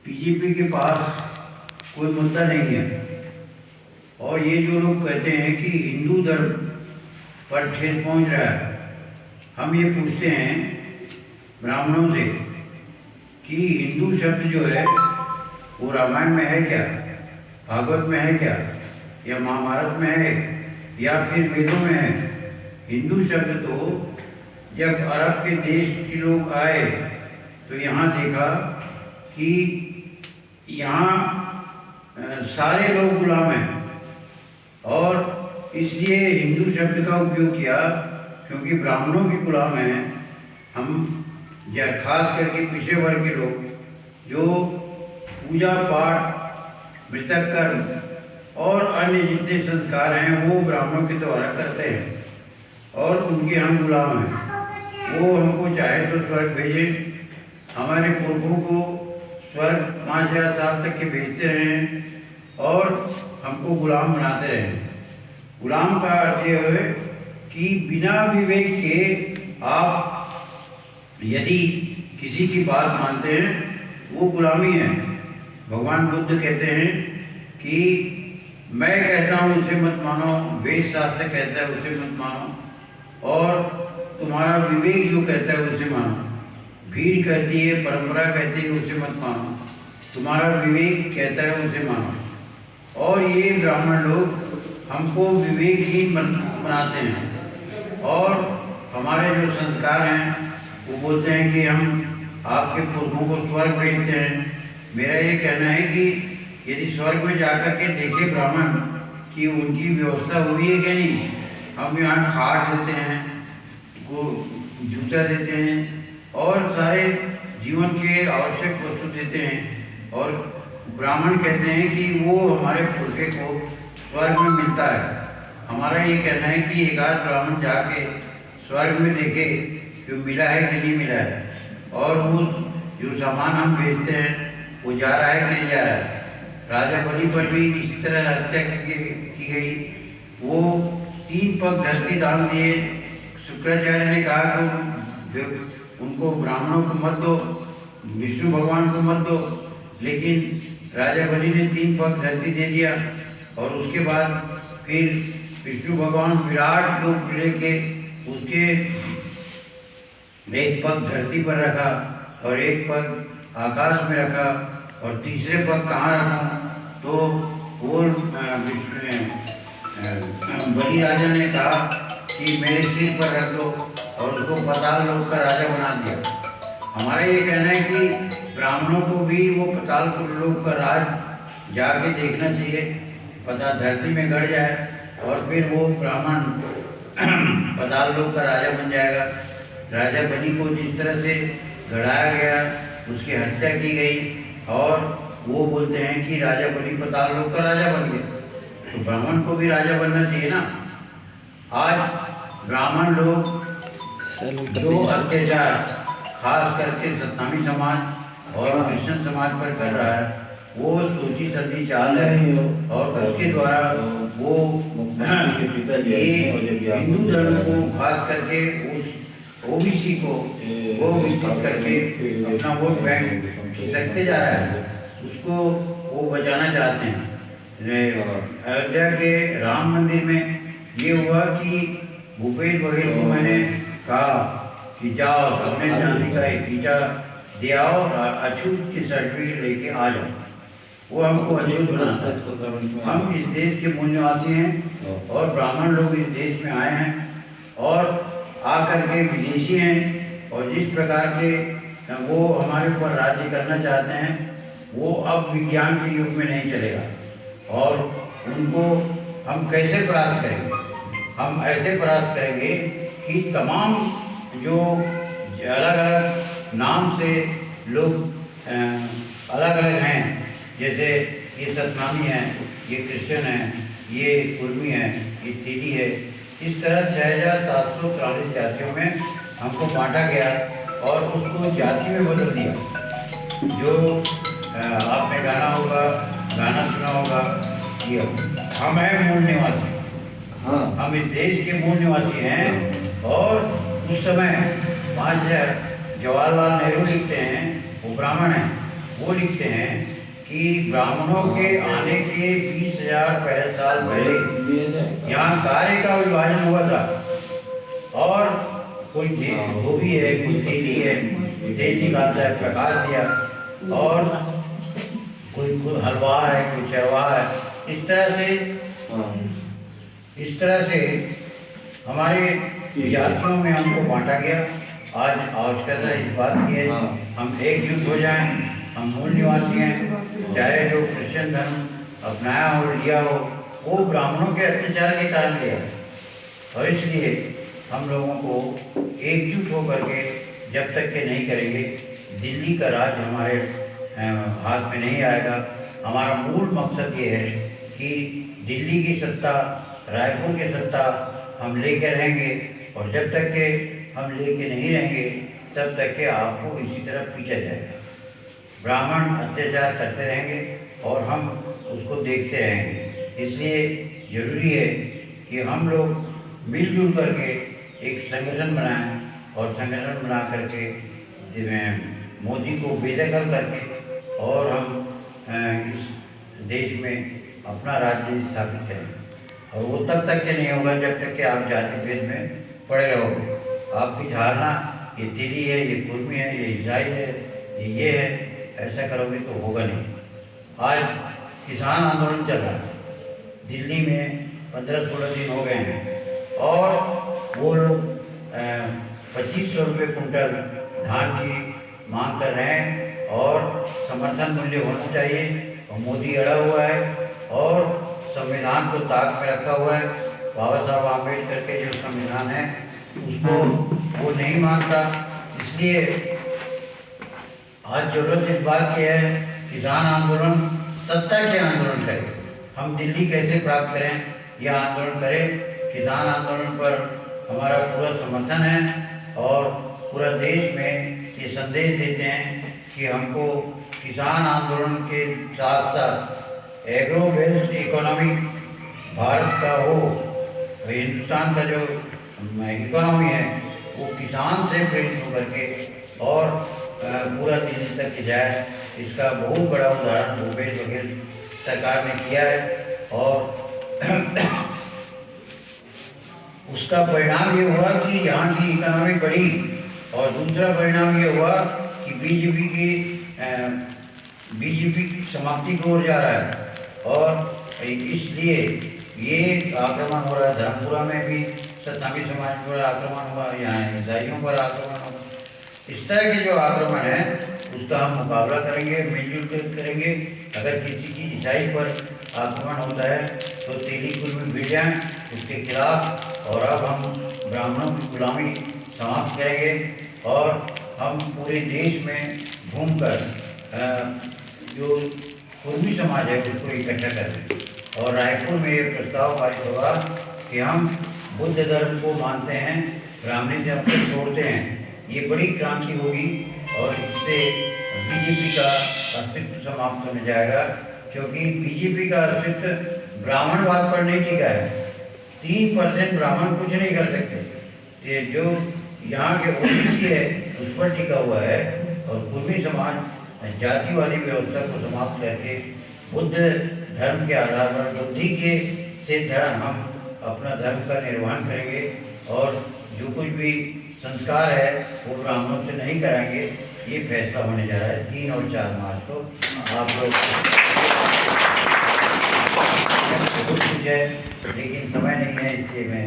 BJP के पास कोई मुद्दा नहीं है। और ये जो लोग कहते हैं कि हिंदू धर्म पर ठेस पहुंच रहा है, हम ये पूछते हैं ब्राह्मणों से कि हिंदू शब्द जो है वो रामायण में है क्या, भागवत में है क्या, या महाभारत में है, या फिर वेदों में है? हिंदू शब्द तो जब अरब के देश के लोग आए तो यहाँ देखा कि यहाँ सारे लोग गुलाम हैं, और इसलिए हिंदू शब्द का उपयोग किया क्योंकि ब्राह्मणों के गुलाम हैं हम, या खास करके पिछड़े वर्ग के लोग जो पूजा पाठ, मृतक कर्म और अन्य जितने संस्कार हैं वो ब्राह्मणों के द्वारा करते हैं और उनके हम गुलाम हैं। वो हमको चाहे तो स्वर्ग भेजें, हमारे पुरखों को स्वर्ग 5000 साल तक के भेजते रहें और हमको गुलाम बनाते रहें। गुलाम का अर्थ यह है कि बिना विवेक के आप यदि किसी की बात मानते हैं वो गुलामी है। भगवान बुद्ध कहते हैं कि मैं कहता हूँ उसे मत मानो, वेद शास्त्र कहता है उसे मत मानो, और तुम्हारा विवेक जो कहता है उसे मानो। भीड़ कहती है, परंपरा कहती है उसे मत मानो, तुम्हारा विवेक कहता है उसे मानो। और ये ब्राह्मण लोग हमको विवेकहीन बनाते हैं और हमारे जो संस्कार हैं वो बोलते हैं कि हम आपके पुरखों को स्वर्ग भेजते हैं। मेरा ये कहना है कि यदि स्वर्ग में जाकर के देखे ब्राह्मण कि उनकी व्यवस्था हुई है कि नहीं। हम यहाँ खाट देते हैं, जूता देते हैं और सारे जीवन के आवश्यक वस्तु देते हैं, और ब्राह्मण कहते हैं कि वो हमारे पुरखे को स्वर्ग में मिलता है। हमारा ये कहना है कि एक आध ब्राह्मण जाके स्वर्ग में देखे कि मिला है कि नहीं मिला है, और वो जो सामान हम भेजते हैं वो जा रहा है कि नहीं जा रहा है। राजा बलि पर भी इस तरह हत्या की गई। वो 3 पग धरती दान दिए। शुक्राचार्य ने कहा कि उनको ब्राह्मणों को मत दो, विष्णु भगवान को मत दो, लेकिन राजा बलि ने 3 पग धरती दे दिया। और उसके बाद फिर विष्णु भगवान विराट रूप लेके उसके एक पग धरती पर रखा और एक पग आकाश में रखा, और तीसरे पग कहाँ रखा तो वो बलि राजा ने कहा कि मेरे सिर पर रख दो, और उसको पाताल लोक का राजा बना दिया। हमारा ये कहना है कि ब्राह्मणों को भी वो पाताल लोक का राज जाके देखना चाहिए, पता धरती में गड़ जाए और फिर वो ब्राह्मण पाताल लोक का राजा बन जाएगा। राजा बलि को जिस तरह से गड़ाया गया, उसकी हत्या की गई, और वो बोलते हैं कि राजा बलि पाताल लोक का राजा बन गया, तो ब्राह्मण को भी राजा बनना चाहिए ना। आज ब्राह्मण लोग जो अत्याचार खास करके सत्नामी समाज और क्रिश्चियन समाज पर कर रहा है वो सोची समझी चाल है, और उसके द्वारा वो ये हिंदू धर्म को खास करके उस ओबीसी को वो विकसित करके अपना वोट बैंक खिसकते जा रहा है, उसको वो बचाना चाहते हैं। अयोध्या के राम मंदिर में ये हुआ कि भूपेश बघेल को मैंने कहा कि जाओ सोने चांदी का एक ईटा दे आओ और अछूत की सर्टिफिकेट लेके आ जाओ। वो हमको अछूत बनाता है। हम इस देश के मूल निवासी हैं और ब्राह्मण लोग इस देश में आए हैं और आकर के विदेशी हैं, और जिस प्रकार के वो हमारे ऊपर राज्य करना चाहते हैं वो अब विज्ञान के युग में नहीं चलेगा। और उनको हम कैसे परास्त करेंगे? हम ऐसे परास्त करेंगे कि तमाम जो अलग अलग नाम से लोग अलग अलग हैं, जैसे ये सतनामी है, ये क्रिश्चियन है, ये कुर्मी है, ये तेली है, इस तरह 6743 जातियों में हमको बांटा गया और उसको जाति में बदल दिया। जो आपने गाना सुना होगा कि हम हैं मूल निवासी। हाँ, हम इस देश के मूल निवासी हैं। और उस समय जवाहरलाल नेहरू लिखते हैं, वो ब्राह्मण हैं, वो लिखते हैं कि ब्राह्मणों के आने के 20,000 साल पहले यहाँ कार्य का विभाजन हुआ था, और कोई धोबी है, कोई तेली है, तेल निकालता है, प्रकाश दिया, और कोई हलवा है, कोई चरवाहा है। इस तरह से हमारे जातियों में हमको बांटा गया। आज आवश्यकता इस बात की है हम एकजुट हो जाएं। हम मूल निवासी हैं, चाहे जो क्रिश्चियन धर्म अपनाया हो, लिया हो, वो ब्राह्मणों के अत्याचार के कारण लिया, और इसलिए हम लोगों को एकजुट होकर के जब तक के नहीं करेंगे, दिल्ली का राज हमारे हाथ में नहीं आएगा। हमारा मूल मकसद ये है कि दिल्ली की सत्ता, रायपुर की सत्ता हम लेकर रहेंगे, और जब तक के हम लेके नहीं रहेंगे तब तक के आपको इसी तरह पीटा जाएगा। ब्राह्मण अत्याचार करते रहेंगे और हम उसको देखते रहेंगे। इसलिए ज़रूरी है कि हम लोग मिलजुल करके एक संगठन बनाएं, और संगठन बना करके मोदी को बेदखल करके और हम इस देश में अपना राज्य स्थापित करें। और वो तब तक के नहीं होगा जब तक कि आप जाति भेद में पड़े रहोगे। आपकी धारणा ये तेली है, ये कुर्मी है, ये ईसाई है, ये है, ऐसा करोगे तो होगा नहीं। आज किसान आंदोलन चल रहा है, दिल्ली में 15-16 दिन हो गए हैं, और वो लोग 2500 रुपये कुंटल धान की मांग कर रहे हैं, और समर्थन मूल्य होना चाहिए। और मोदी अड़ा हुआ है और संविधान को ताक में रखा हुआ है। बाबा साहब आम्बेडकर के जो संविधान है उसको वो नहीं मानता। इसलिए आज जरूरत इस बात की है, किसान आंदोलन सत्ता के आंदोलन करें। हम दिल्ली कैसे प्राप्त करें, यह आंदोलन करें। किसान आंदोलन पर हमारा पूरा समर्थन है, और पूरा देश में ये संदेश देते हैं कि हमको किसान आंदोलन के साथ साथ एग्रो बेस्ड इकोनॉमी भारत का हो। हिंदुस्तान का जो इकोनॉमी है वो किसान से प्रेरित होकर के और पूरा दिल्ली तक जाए। इसका बहुत बड़ा उदाहरण भूपेश बघेल सरकार ने किया है, और उसका परिणाम ये हुआ कि यहाँ की इकोनॉमी बढ़ी, और दूसरा परिणाम ये हुआ कि बीजेपी की समाप्ति की ओर जा रहा है। और इसलिए ये आक्रमण हो रहा है। धर्मपुरा में भी सत्नामी समाज पर आक्रमण हुआ, यहाँ ईसाइयों पर आक्रमण हुआ। इस तरह के जो आक्रमण है उसका हम मुकाबला करेंगे, मिलजुल कर करेंगे। अगर किसी की ईसाई पर आक्रमण होता है तो तेली कुर्मी भिड़ जाएँ उसके खिलाफ, और अब हम ब्राह्मणों की गुलामी समाप्त करेंगे, और हम पूरे देश में घूमकर जो कुर्मी समाज है उसको इकट्ठा करें। और रायपुर में ये प्रस्ताव पारित होगा कि हम बुद्ध धर्म को मानते हैं, ब्राह्मणी धर्म को छोड़ते हैं। ये बड़ी क्रांति होगी, और इससे बीजेपी का अस्तित्व समाप्त होने जाएगा, क्योंकि बीजेपी का अस्तित्व ब्राह्मणवाद पर नहीं टिका है। 3% ब्राह्मण कुछ नहीं कर सकते। ये जो यहाँ के ओबीसी है उस पर टिका हुआ है, और कुर्मी समाज जातिवादी व्यवस्था को समाप्त करके बुद्ध धर्म के आधार पर बुद्धि के से हम अपना धर्म का निर्वहन करेंगे, और जो कुछ भी संस्कार है वो ब्राह्मणों से नहीं कराएंगे। ये फैसला होने जा रहा है 3 और 4 मार्च को। आप लोग बहुत कुछ है, लेकिन समय नहीं है, इसलिए मैं